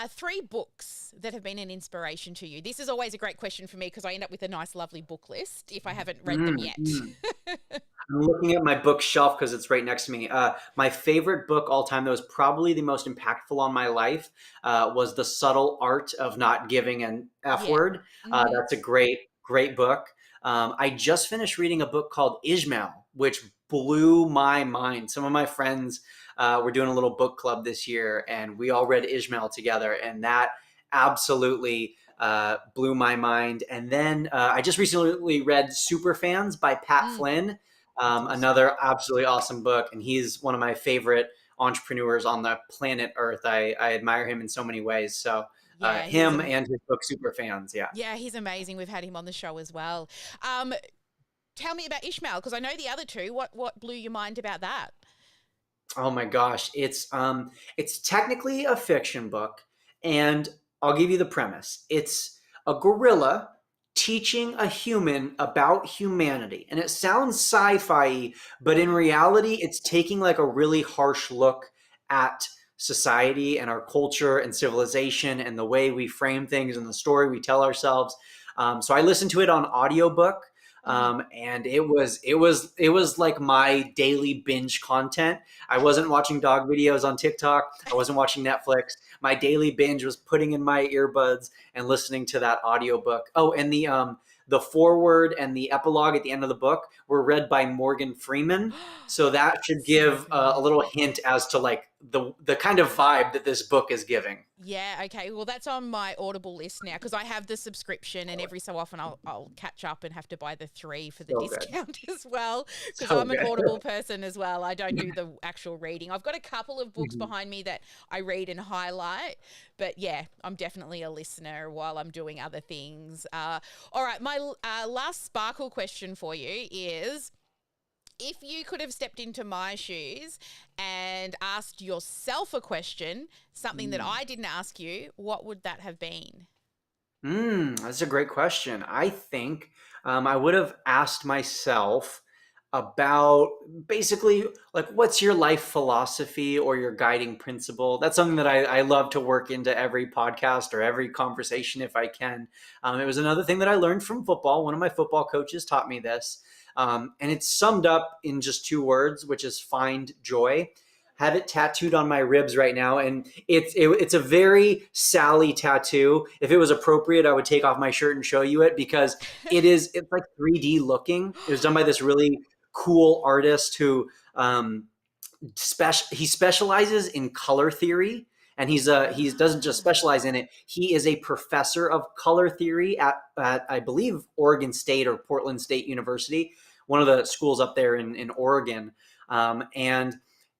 Three books that have been an inspiration to you. This is always a great question for me because I end up with a nice, lovely book list if I haven't read them yet. Mm-hmm. I'm looking at my bookshelf because it's right next to me. My favorite book all time that was probably the most impactful on my life was The Subtle Art of Not Giving an F Yeah. Word. Mm-hmm. That's a great, great book. I just finished reading a book called Ishmael, which blew my mind. Some of my friends were doing a little book club this year, and we all read Ishmael together, and that absolutely blew my mind. And then I just recently read Superfans by Pat Mm, Flynn, that's awesome. another absolutely awesome book. And he's one of my favorite entrepreneurs on the planet Earth. I admire him in so many ways. So Yeah, him and his book Superfans. Yeah. yeah, he's amazing. We've had him on the show as well. Um, Tell me about Ishmael because I know the other two. What blew your mind about that? Oh my gosh, it's technically a fiction book, and I'll give you the premise. It's a gorilla teaching a human about humanity. And it sounds sci-fi, but in reality, it's taking like a really harsh look at society and our culture and civilization and the way we frame things and the story we tell ourselves. So I listened to it on audiobook. Mm. And it was like my daily binge content. I wasn't watching dog videos on TikTok. I wasn't watching Netflix. My daily binge was putting in my earbuds and listening to that audiobook. Oh, and the foreword and the epilogue at the end of the book were read by Morgan Freeman. So that should So give a good. little hint as to like the kind of vibe that this book is giving. Yeah, okay. Well, that's on my Audible list now because I have the subscription, and every so often I'll catch up and have to buy the three for the So good. discount as well because So I'm an good. Audible person as well. I don't do the actual reading. I've got a couple of books Mhm. behind me that I read and highlight, but yeah, I'm definitely a listener while I'm doing other things. All right, my last sparkle question for you is if you could have stepped into my shoes and asked yourself a question, something that Mm. I didn't ask you, what would that have been? That's a great question. I think I would have asked myself about basically like what's your life philosophy or your guiding principle. That's something that I love to work into every podcast or every conversation if I can. It was another thing that I learned from football. One of my football coaches taught me this, and it's summed up in just two words, which is find joy. Have it tattooed on my ribs right now, and it's a very Sally tattoo. If it was appropriate, I would take off my shirt and show you it because it's like 3D looking. It was done by this really cool artist who he specializes in color theory, and he doesn't just Ah, specialize in it. He is a professor of color theory at I believe Oregon State or Portland State University, one of the schools up there in Oregon. And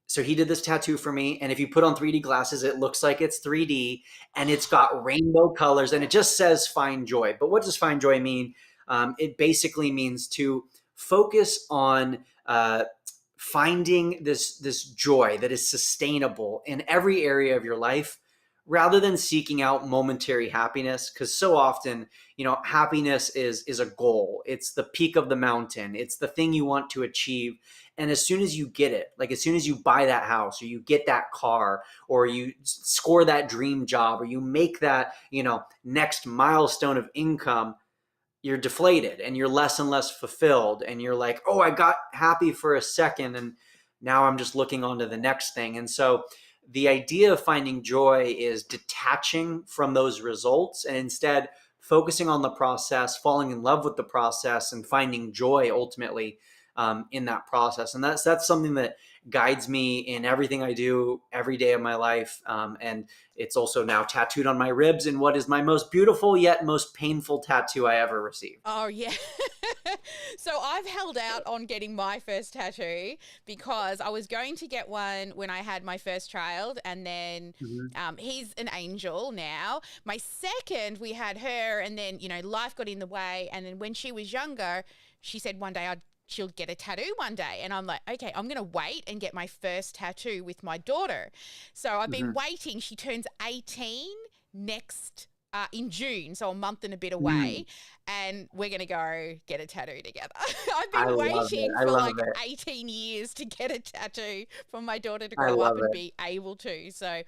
so he did this tattoo for me, and if you put on 3D glasses, it looks like it's 3D, and it's got rainbow colors, and it just says "find joy." But what does "find joy" mean? It basically means to focus on finding this joy that is sustainable in every area of your life rather than seeking out momentary happiness, because so often happiness is a goal. It's the peak of the mountain. It's the thing you want to achieve, and as soon as you get it, like as soon as you buy that house or you get that car or you score that dream job or you make that next milestone of income, you're deflated and you're less and less fulfilled, and you're like, oh, I got happy for a second, and Now I'm just looking on to the next thing. And so the idea of finding joy is detaching from those results and instead focusing on the process, falling in love with the process, and finding joy ultimately in that process. And that's something that guides me in everything I do every day of my life. And it's also now tattooed on my ribs in what is my most beautiful yet most painful tattoo I ever received. Oh, yeah. So I've held out on getting my first tattoo because I was going to get one when I had my first child, and then he's an angel now. My second, we had her, and then, life got in the way. And then when she was younger, she said one day she'll get a tattoo one day. And I'm like, okay, I'm going to wait and get my first tattoo with my daughter. So I've been waiting. She turns 18 next in June, so a month and a bit away, and we're going to go get a tattoo together. I've been waiting for like 18 years to get a tattoo for my daughter to grow up and be able to. So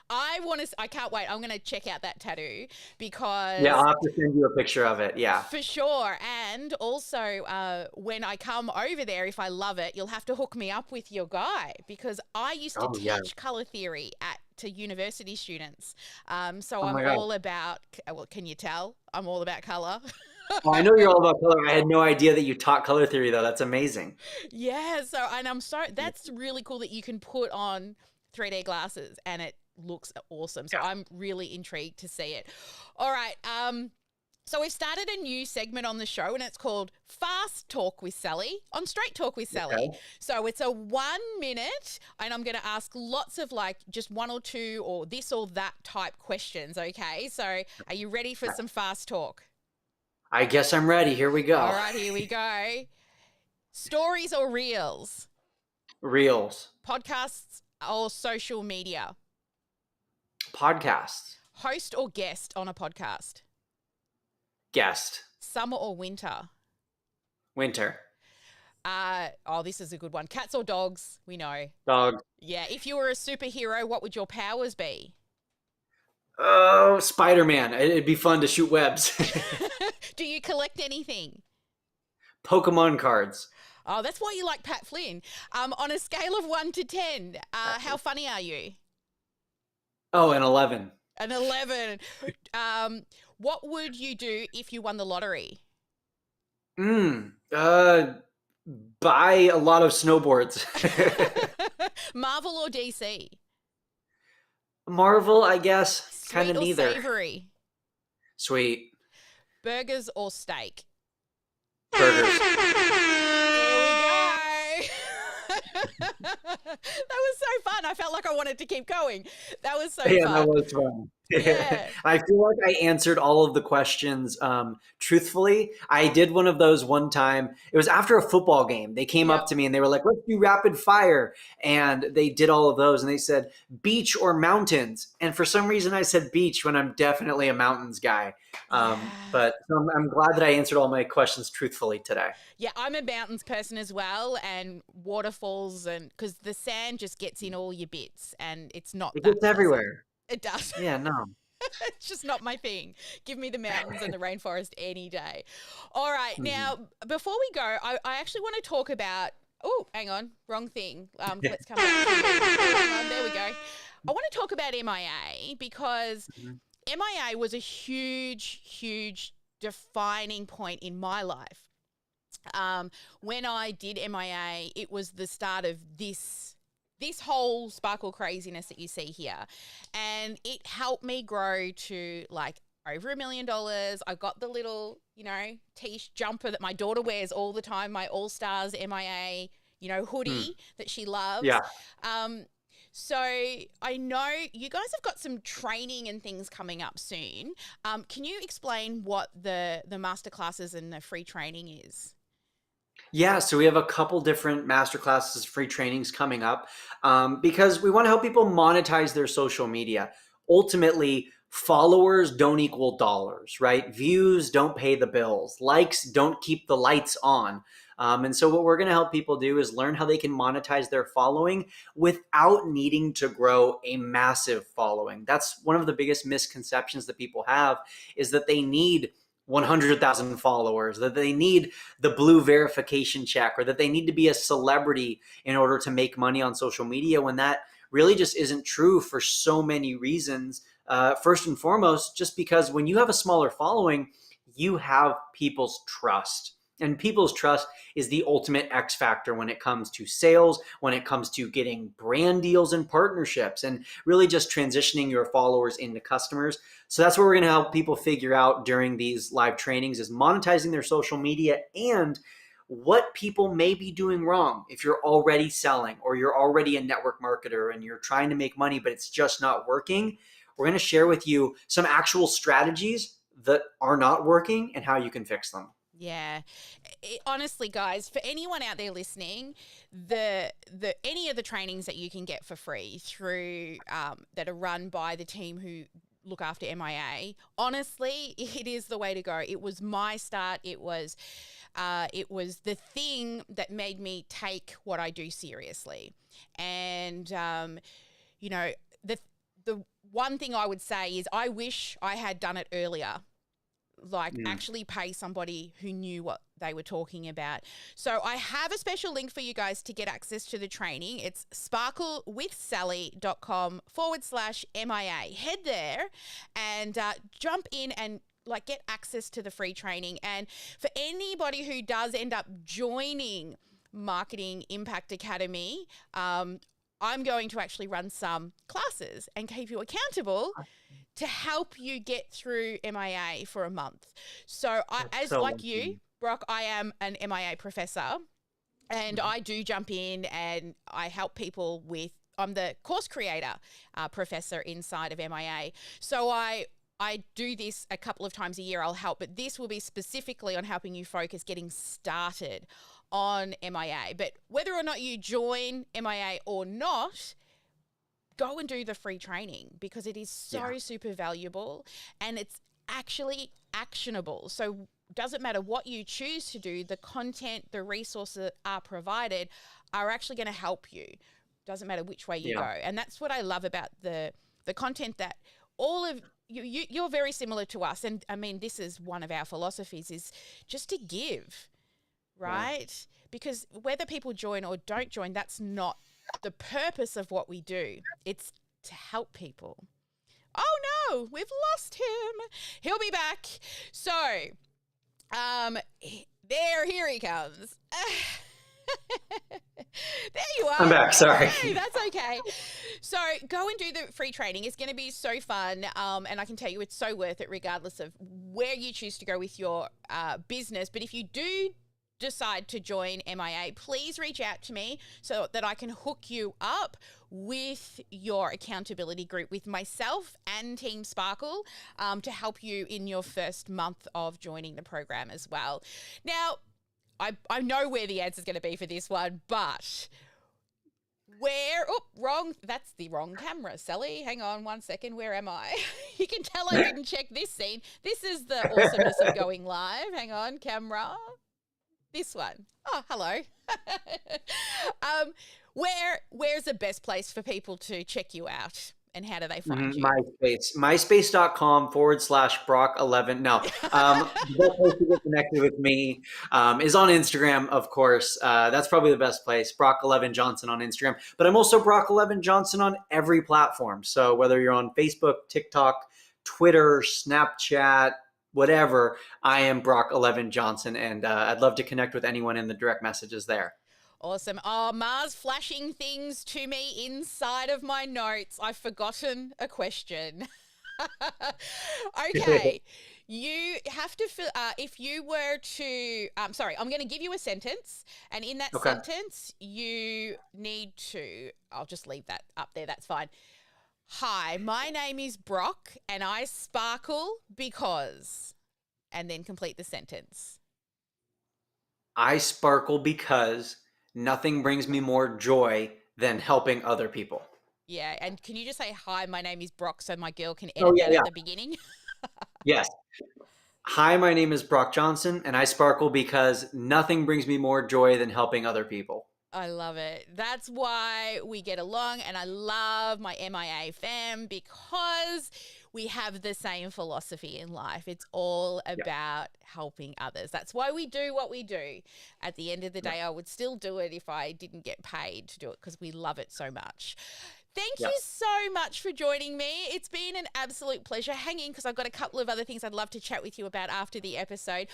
I can't wait. I'm going to check out that tattoo because... Yeah, I'll have to send you a picture of it. Yeah. For sure. And also, when I come over there, if I love it, you'll have to hook me up with your guy, because I used to teach color theory to university students. So I'm all about, well, can you tell? I'm all about color. Oh, I know you're all about color. I had no idea that you taught color theory, though. That's amazing. Yeah. That's really cool that you can put on 3D glasses and it looks awesome. So I'm really intrigued to see it. All right. So we've started a new segment on the show, and it's called Fast Talk with Sally on Straight Talk with Sally. Okay. So it's a 1 minute, and I'm going to ask lots of just one or two or this or that type questions, okay? So are you ready for some fast talk? I guess I'm ready. Here we go. All right, here we go. Stories or reels? Reels. Podcasts or social media? Podcasts. Host or guest on a podcast? Guest. Summer or winter? Winter. This is a good one. Cats or dogs? We know. Dog. Yeah. If you were a superhero, what would your powers be? Oh, Spider-Man. It'd be fun to shoot webs. Do you collect anything? Pokemon cards. Oh, that's why you like Pat Flynn. On a scale of 1 to 10, how funny are you? Oh, an 11. An 11. What would you do if you won the lottery? Buy a lot of snowboards. Marvel or DC? Marvel, I guess. Kind of neither. Sweet or savory? Sweet. Burgers or steak? Burgers. That was so fun. I felt like I wanted to keep going. That was so fun. Yeah, that was fun. Yeah. I feel like I answered all of the questions truthfully. I did one of those one time. It was after a football game. They came up to me and they were like, let's do rapid fire. And they did all of those. And they said, beach or mountains. And for some reason, I said beach when I'm definitely a mountains guy. But I'm glad that I answered all my questions truthfully today. Yeah, I'm a mountains person as well, and waterfalls, and because the sand just gets in all your bits, and it's not. It gets everywhere. It does. Yeah, no. It's just not my thing. Give me the mountains and the rainforest any day. All right, now before we go, I actually want to talk about. Oh, hang on, wrong thing. Let's come back. Hang on, there we go. I want to talk about MIA because MIA was a huge, huge defining point in my life. When I did MIA, it was the start of this whole sparkle craziness that you see here. And it helped me grow to like over $1 million. I got the little, t-shirt jumper that my daughter wears all the time, my All Stars MIA, hoodie that she loves. Yeah. So I know you guys have got some training and things coming up soon. Can you explain what the masterclasses and the free training is? Yeah, so we have a couple different masterclasses, free trainings coming up because we want to help people monetize their social media. Ultimately, followers don't equal dollars, right? Views don't pay the bills. Likes don't keep the lights on. And so what we're going to help people do is learn how they can monetize their following without needing to grow a massive following. That's one of the biggest misconceptions that people have, is that they need 100,000 followers, that they need the blue verification check, or that they need to be a celebrity in order to make money on social media, when that really just isn't true for so many reasons. First and foremost, just because when you have a smaller following, you have people's trust. And people's trust is the ultimate X factor when it comes to sales, when it comes to getting brand deals and partnerships, and really just transitioning your followers into customers. So that's what we're going to help people figure out during these live trainings, is monetizing their social media and what people may be doing wrong. If you're already selling, or you're already a network marketer and you're trying to make money, but it's just not working, we're going to share with you some actual strategies that are not working and how you can fix them. Yeah. Honestly, guys, for anyone out there listening, the any of the trainings that you can get for free through that are run by the team who look after MIA, honestly, it is the way to go. It was my start. It was the thing that made me take what I do seriously. And you know, the one thing I would say is I wish I had done it earlier. Like actually pay somebody who knew what they were talking about. So I have a special link for you guys to get access to the training. It's sparklewithsally.com/MIA. Head there and jump in and like get access to the free training. And for anybody who does end up joining Marketing Impact Academy, I'm going to actually run some classes and keep you accountable to help you get through MIA for a month. So like you, Brock, I am an MIA professor, and I do jump in and I help people with, I'm the course creator professor inside of MIA. So I do this a couple of times a year. I'll help, but this will be specifically on helping you focus getting started on MIA. But whether or not you join MIA or not, go and do the free training, because it is so super valuable and it's actually actionable. So doesn't matter what you choose to do, the content, the resources that are provided are actually going to help you. Doesn't matter which way you go. And that's what I love about the content, that all of you're very similar to us. And I mean, this is one of our philosophies, is just to give, right? Because whether people join or don't join, that's not the purpose of what we do. It's to help people. Oh no, we've lost him. He'll be back. So, here he comes. There you are. I'm back. Sorry. Hey, that's okay. So go and do the free training. It's going to be so fun. And I can tell you it's so worth it, regardless of where you choose to go with your business. But if you do decide to join MIA, please reach out to me so that I can hook you up with your accountability group, with myself and Team Sparkle, to help you in your first month of joining the program as well. Now, I know where the answer is going to be for this one, but that's the wrong camera, Sally. Hang on 1 second. Where am I? You can tell I didn't check this scene. This is the awesomeness of going live. Hang on, camera. This one. Oh, hello. Where's the best place for people to check you out, and how do they find you? MySpace.com/Brock11. No, the best place to get connected with me is on Instagram, of course. That's probably the best place, Brock11 Johnson on Instagram. But I'm also Brock11 Johnson on every platform. So whether you're on Facebook, TikTok, Twitter, Snapchat, whatever, I am Brock11 Johnson, and I'd love to connect with anyone in the direct messages there. Awesome. Oh, Mars flashing things to me inside of my notes. I've forgotten a question. Okay. You have to fill, if you were to, sorry, I'm going to give you a sentence, and in that sentence, you need to, I'll just leave that up there. That's fine. Hi, my name is Brock and I sparkle because, and then complete the sentence. I sparkle because nothing brings me more joy than helping other people. Yeah, and can you just say, hi, my name is Brock, so my girl can edit that at the beginning? Yes. Hi, my name is Brock Johnson and I sparkle because nothing brings me more joy than helping other people. I love it. That's why we get along, and I love my MIA fam, because we have the same philosophy in life. It's all about helping others. That's why we do what we do. At the end of the day, I would still do it if I didn't get paid to do it because we love it so much. Thank you so much for joining me. It's been an absolute pleasure. Hang in because I've got a couple of other things I'd love to chat with you about after the episode.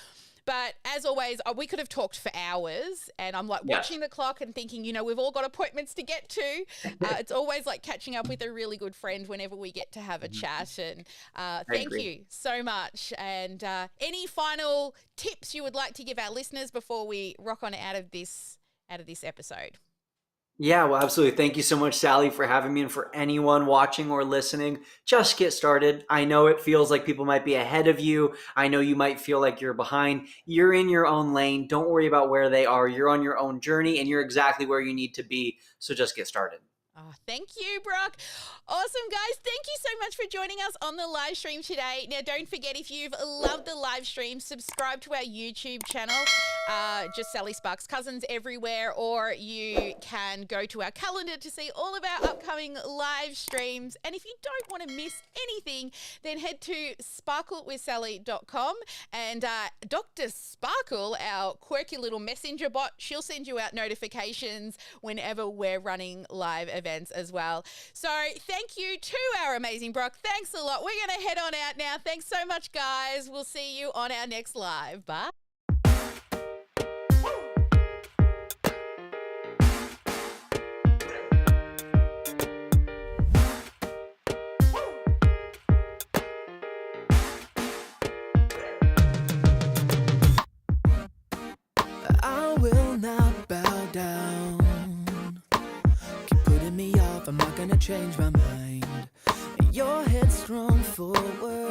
But as always, we could have talked for hours, and I'm like watching the clock and thinking, you know, we've all got appointments to get to. It's always like catching up with a really good friend whenever we get to have a chat. And thank you so much. And any final tips you would like to give our listeners before we rock on out of this episode? Yeah, well, absolutely. Thank you so much, Sally, for having me. And for anyone watching or listening, just get started. I know it feels like people might be ahead of you. I know you might feel like you're behind. You're in your own lane. Don't worry about where they are. You're on your own journey and you're exactly where you need to be. So just get started. Oh, thank you, Brock. Awesome, guys. Thank you so much for joining us on the live stream today. Now, don't forget, if you've loved the live stream, subscribe to our YouTube channel, just Sally Sparks Cousins everywhere, or you can go to our calendar to see all of our upcoming live streams. And if you don't want to miss anything, then head to sparklewithsally.com and Dr. Sparkle, our quirky little messenger bot, she'll send you out notifications whenever we're running live events as well. So thank you to our amazing Brock. Thanks a lot. We're going to head on out now. Thanks so much, guys. We'll see you on our next live. Bye. I will not bow down. Keep putting me off, I'm not gonna change my mind. You're headstrong forward.